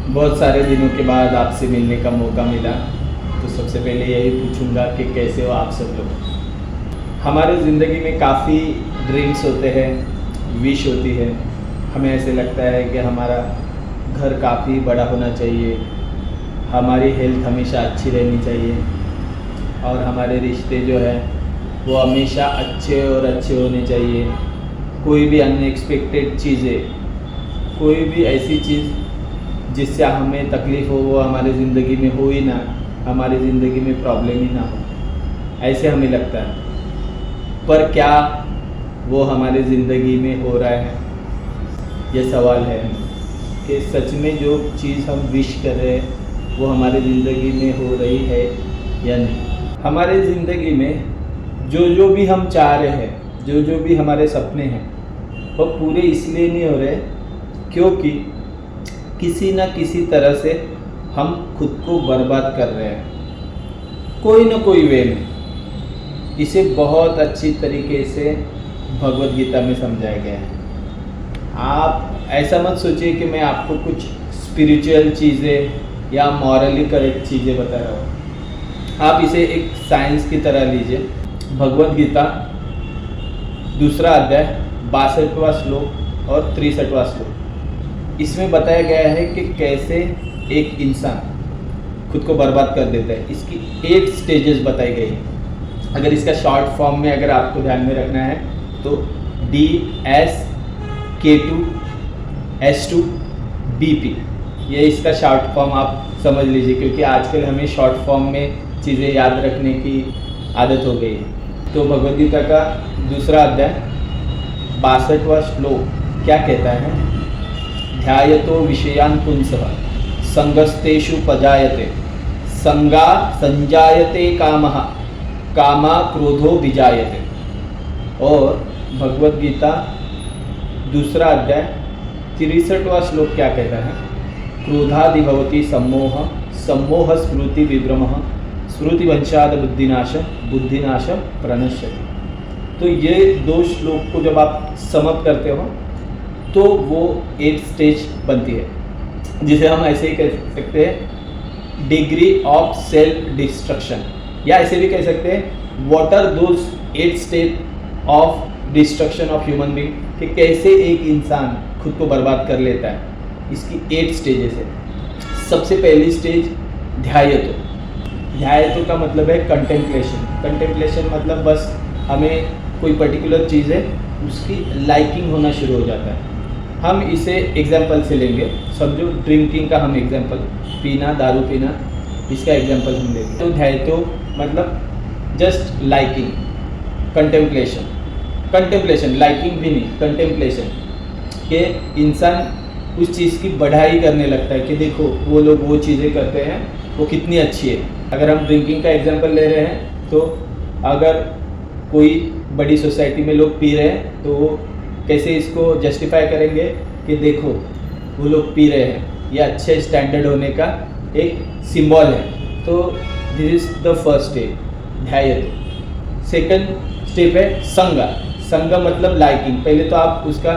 बहुत सारे दिनों के बाद आपसे मिलने का मौका मिला, तो सबसे पहले यही पूछूंगा कि कैसे हो आप सब लोग। हमारे ज़िंदगी में काफ़ी ड्रीम्स होते हैं, विश होती है। हमें ऐसे लगता है कि हमारा घर काफ़ी बड़ा होना चाहिए, हमारी हेल्थ हमेशा अच्छी रहनी चाहिए और हमारे रिश्ते जो है वो हमेशा अच्छे और अच्छे होने चाहिए। कोई भी अनएक्सपेक्टेड चीज़ें, कोई भी ऐसी चीज़ जिससे हमें तकलीफ़ हो वो हमारे ज़िंदगी में हो ही ना, हमारी ज़िंदगी में प्रॉब्लम ही ना हो, ऐसे हमें लगता है। पर क्या वो हमारे ज़िंदगी में हो रहा है, ये सवाल है कि सच में जो चीज़ हम विश कर रहे हैं वो हमारे ज़िंदगी में हो रही है या नहीं। हमारे ज़िंदगी में जो भी हम चाह रहे हैं, जो भी हमारे सपने हैं, वो पूरे इसलिए नहीं हो रहे क्योंकि किसी न किसी तरह से हम खुद को बर्बाद कर रहे हैं, कोई न कोई वे में। इसे बहुत अच्छी तरीके से भगवत गीता में समझाया गया है। आप ऐसा मत सोचिए कि मैं आपको कुछ स्पिरिचुअल चीज़ें या मॉरली करेक्ट चीज़ें बता रहा हूँ। आप इसे एक साइंस की तरह लीजिए। भगवत गीता 2 अध्याय 62वां श्लोक और 63वां श्लोक, इसमें बताया गया है कि कैसे एक इंसान खुद को बर्बाद कर देता है। इसकी 8 स्टेजेस बताई गई हैं। अगर इसका शॉर्ट फॉर्म में अगर आपको ध्यान में रखना है तो DS K2 S2 BP, ये इसका शॉर्ट फॉर्म आप समझ लीजिए, क्योंकि आजकल हमें शॉर्ट फॉर्म में चीज़ें याद रखने की आदत हो गई है। तो भगवद गीता का 2 अध्याय 62वां श्लोक क्या कहता है? ध्यायतो विषयान् पुंसः संगस्तेषु पजायते संगा संजायते कामः कामा क्रोधो विजायते। और भगवद गीता 2 अध्याय 63वां श्लोक क्या कहता है? क्रोधादिभवति सम्मोह सम्मोह स्मृति विभ्रमः स्मृति वंशाद बुद्धिनाश बुद्धिनाश प्रणश्यति। तो ये 2 श्लोक को जब आप समअप करते हो तो वो 8 स्टेज बनती है, जिसे हम ऐसे ही कह सकते हैं डिग्री ऑफ सेल्फ डिस्ट्रक्शन, या ऐसे भी कह सकते हैं what are those 8 stage of destruction of human being, कि कैसे एक इंसान खुद को बर्बाद कर लेता है। इसकी 8 स्टेजेस है। सबसे पहली स्टेज ध्यायतो। ध्यायतो का मतलब है कंटेम्पलेशन। कंटेम्पलेशन मतलब बस हमें कोई पर्टिकुलर चीज़ है उसकी लाइकिंग होना शुरू हो जाता है। हम इसे एग्जाम्पल से लेंगे। समझो ड्रिंकिंग का हम एग्जाम्पल, पीना, दारू पीना, इसका एग्जाम्पल हम लेंगे। तो ध्यायतो मतलब just liking, contemplation. Contemplation liking भी नहीं, कंटेम्पलेशन के इंसान उस चीज़ की बढ़ाई करने लगता है कि देखो वो लोग वो चीज़ें करते हैं वो कितनी अच्छी है। अगर हम ड्रिंकिंग का एग्जाम्पल ले रहे हैं तो अगर कोई बड़ी सोसाइटी में लोग पी रहे हैं तो वो कैसे इसको जस्टिफाई करेंगे कि देखो वो लोग पी रहे हैं, ये अच्छे स्टैंडर्ड होने का एक सिंबल है। तो this is the first step, ध्यायतो। सेकंड स्टेप है संगा। संगा मतलब लाइकिंग। पहले तो आप उसका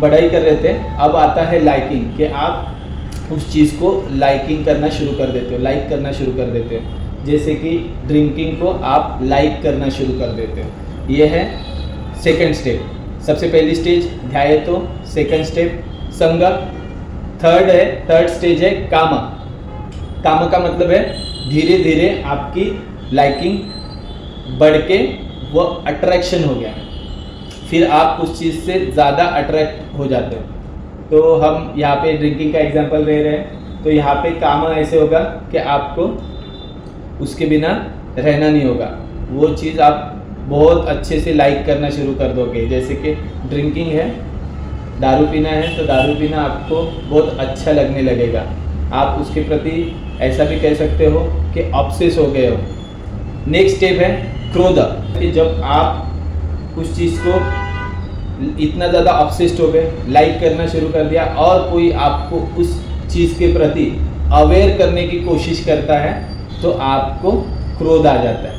बढ़ाई कर रहे थे, अब आता है लाइकिंग, कि आप उस चीज़ को लाइकिंग करना शुरू कर देते हो, लाइक करना शुरू कर देते हो। जैसे कि ड्रिंकिंग को आप लाइक करना शुरू कर देते हो। ये है सेकंड स्टेप। सबसे पहली स्टेज ध्यायतो, सेकंड स्टेप संगा, थर्ड स्टेज है कामा। कामा का मतलब है धीरे धीरे आपकी लाइकिंग बढ़ के वो अट्रैक्शन हो गया, फिर आप उस चीज़ से ज़्यादा अट्रैक्ट हो जाते हो। तो हम यहाँ पे ड्रिंकिंग का एग्जांपल ले रहे हैं, तो यहाँ पे कामा ऐसे होगा कि आपको उसके बिना रहना नहीं होगा, वो चीज़ आप बहुत अच्छे से लाइक करना शुरू कर दोगे। जैसे कि ड्रिंकिंग है, दारू पीना है, तो दारू पीना आपको बहुत अच्छा लगने लगेगा। आप उसके प्रति ऐसा भी कह सकते हो कि ऑब्सेस हो गए हो। नेक्स्ट स्टेप है क्रोध, कि जब आप उस चीज़ को इतना ज़्यादा ऑब्सेस्ड हो गए, लाइक करना शुरू कर दिया, और कोई आपको उस चीज़ के प्रति अवेयर करने की कोशिश करता है तो आपको क्रोध आ जाता है।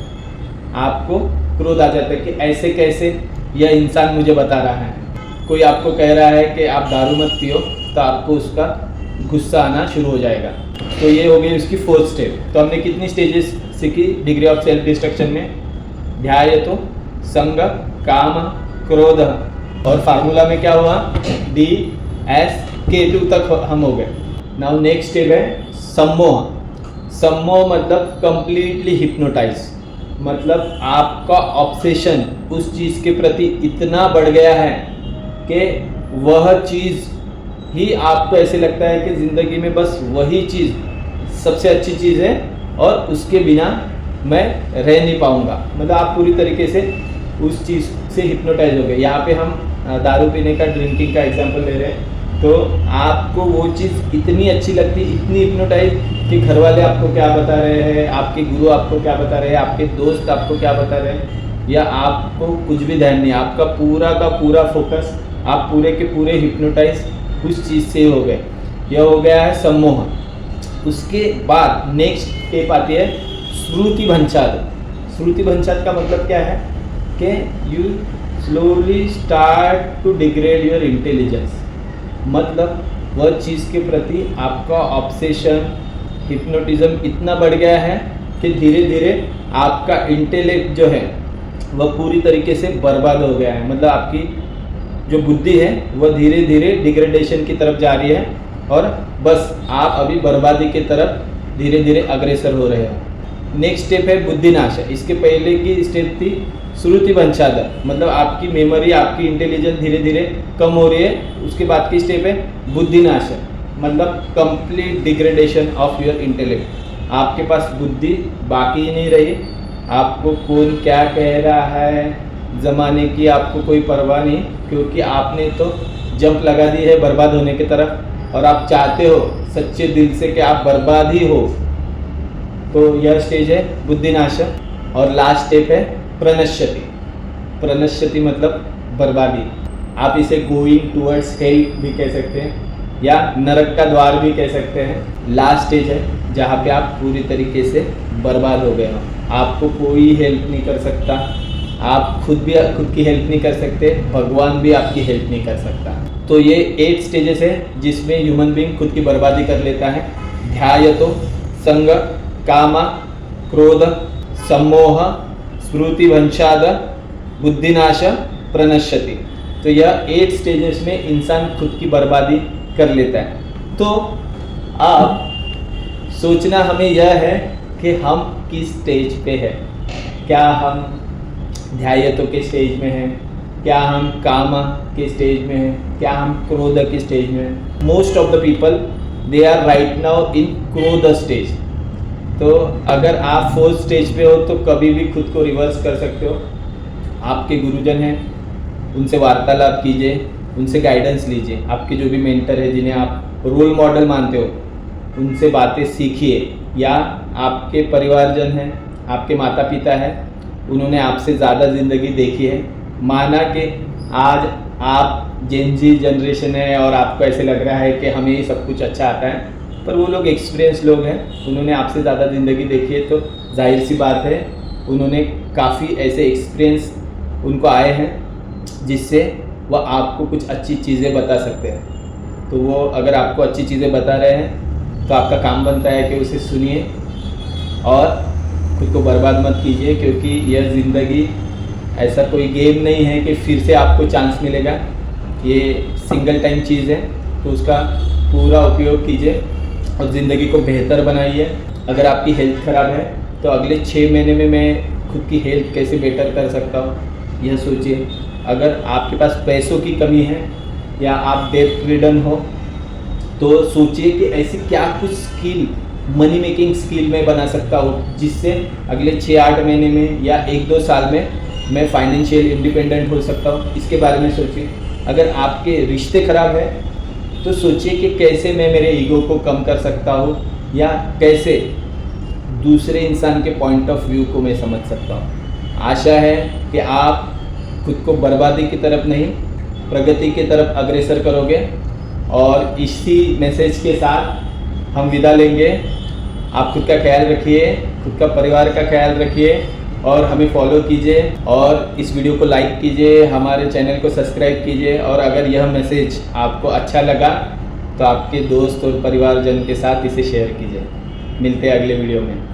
आपको क्रोध आ जाता है कि ऐसे कैसे यह इंसान मुझे बता रहा है। कोई आपको कह रहा है कि आप दारू मत पियो, तो आपको उसका गुस्सा आना शुरू हो जाएगा। तो ये हो गई उसकी 4th स्टेप। तो हमने कितनी स्टेजेस सीखी डिग्री ऑफ सेल्फ डिस्ट्रक्शन में? ध्यायतो, संग, काम, क्रोध, और फार्मूला में क्या हुआ? DSK2 तक हम हो गए। नाउ नेक्स्ट स्टेप है सम्मोह। सम्मोह मतलब कंप्लीटली हिप्नोटाइज, मतलब आपका ऑब्सेशन उस चीज़ के प्रति इतना बढ़ गया है कि वह चीज़ ही आपको ऐसे लगता है कि ज़िंदगी में बस वही चीज़ सबसे अच्छी चीज़ है और उसके बिना मैं रह नहीं पाऊँगा। मतलब आप पूरी तरीके से उस चीज़ से हिप्नोटाइज हो गए। यहाँ पे हम दारू पीने का, ड्रिंकिंग का एग्जांपल ले रहे हैं। तो आपको वो चीज़ इतनी अच्छी लगती, इतनी हिप्नोटाइज कि घर वाले आपको क्या बता रहे हैं, आपके गुरु आपको क्या बता रहे हैं, आपके दोस्त आपको क्या बता रहे हैं, या आपको कुछ भी ध्यान नहीं, आपका पूरा का पूरा फोकस, आप पूरे के पूरे हिप्नोटाइज उस चीज़ से हो गए। यह हो गया है सम्मोह। उसके बाद नेक्स्ट स्टेप आती है श्रुति भंचाद। श्रुति भंचाद का मतलब क्या है कि you slowly start to degrade your intelligence. मतलब वह चीज़ के प्रति आपका ऑब्सेशन, हिप्नोटिज्म इतना बढ़ गया है कि धीरे धीरे आपका इंटेलेक्ट जो है वह पूरी तरीके से बर्बाद हो गया है। मतलब आपकी जो बुद्धि है वह धीरे धीरे डिग्रेडेशन की तरफ जा रही है और बस आप अभी बर्बादी की तरफ धीरे धीरे अग्रसर हो रहे हो। नेक्स्ट स्टेप है बुद्धिनाश। इसके पहले की स्टेप थी श्रुति भंचाद, मतलब आपकी मेमोरी, आपकी इंटेलिजेंस धीरे धीरे कम हो रही है। उसके बाद की स्टेप है बुद्धिनाश, मतलब complete degradation of your intellect. आपके पास बुद्धि बाकी ही नहीं रही, आपको कौन क्या कह रहा है, ज़माने की आपको कोई परवाह नहीं, क्योंकि आपने तो जंप लगा दी है बर्बाद होने की तरफ और आप चाहते हो सच्चे दिल से कि आप बर्बाद ही हो। तो यह स्टेज है बुद्धिनाश। और लास्ट स्टेप है प्रणश्यति। प्रणश्यति मतलब बर्बादी। आप इसे गोइंग टूवर्ड्स हेल भी कह सकते हैं या नरक का द्वार भी कह सकते हैं। लास्ट स्टेज है जहाँ पे आप पूरी तरीके से बर्बाद हो गए हो, आपको कोई हेल्प नहीं कर सकता, आप खुद की हेल्प नहीं कर सकते, भगवान भी आपकी हेल्प नहीं कर सकता। तो ये 8 स्टेजेस है जिसमें ह्यूमन बीइंग खुद की बर्बादी कर लेता है। ध्यायतो, संग, काम, क्रोध, सम्मोह, स्मृति भंचाद, बुद्धिनाश, प्रणश्यति। तो यह 8 स्टेजेस में इंसान खुद की बर्बादी कर लेता है। तो अब सोचना हमें यह है कि हम किस स्टेज पे हैं। क्या हम ध्यायतो के स्टेज में हैं, क्या हम काम के स्टेज में हैं, क्या हम क्रोध के स्टेज में हैं। Most of the people they are right now in क्रोध स्टेज। तो अगर आप 4th स्टेज पे हो तो कभी भी खुद को रिवर्स कर सकते हो। आपके गुरुजन हैं, उनसे वार्तालाप कीजिए, उनसे गाइडेंस लीजिए। आपके जो भी मेंटर है, जिन्हें आप रोल मॉडल मानते हो, उनसे बातें सीखिए। या आपके परिवारजन हैं, आपके माता पिता हैं, उन्होंने आपसे ज़्यादा ज़िंदगी देखी है। माना कि आज आप जेन जी जनरेशन है और आपको ऐसे लग रहा है कि हमें ही सब कुछ अच्छा आता है, पर वो लोग एक्सपीरियंस लोग हैं, उन्होंने आपसे ज़्यादा ज़िंदगी देखी है। तो जाहिर सी बात है उन्होंने काफ़ी ऐसे एक्सपीरियंस उनको आए हैं जिससे वह आपको कुछ अच्छी चीज़ें बता सकते हैं। तो वो अगर आपको अच्छी चीज़ें बता रहे हैं तो आपका काम बनता है कि उसे सुनिए और खुद को बर्बाद मत कीजिए, क्योंकि यह ज़िंदगी ऐसा कोई गेम नहीं है कि फिर से आपको चांस मिलेगा। ये सिंगल टाइम चीज़ है, तो उसका पूरा उपयोग कीजिए और ज़िंदगी को बेहतर बनाइए। अगर आपकी हेल्थ ख़राब है तो अगले 6 महीने में मैं खुद की हेल्थ कैसे बेटर कर सकता हूँ, यह सोचिए। अगर आपके पास पैसों की कमी है या आप डेट रिडन हो तो सोचिए कि ऐसी क्या कुछ स्किल, मनी मेकिंग स्किल मैं बना सकता हूँ जिससे अगले 6-8 महीने में या 1-2 साल में मैं फाइनेंशियल इंडिपेंडेंट हो सकता हूँ। इसके बारे में सोचिए। अगर आपके रिश्ते ख़राब है तो सोचिए कि कैसे मैं मेरे ईगो को कम कर सकता हूँ या कैसे दूसरे इंसान के पॉइंट ऑफ व्यू को मैं समझ सकता हूँ। आशा है कि आप खुद को बर्बादी की तरफ नहीं, प्रगति की तरफ अग्रसर करोगे। और इसी मैसेज के साथ हम विदा लेंगे। आप खुद का ख्याल रखिए, खुद का परिवार का ख्याल रखिए और हमें फॉलो कीजिए और इस वीडियो को लाइक कीजिए, हमारे चैनल को सब्सक्राइब कीजिए। और अगर यह मैसेज आपको अच्छा लगा तो आपके दोस्त और परिवारजन के साथ इसे शेयर कीजिए। मिलते हैं अगले वीडियो में।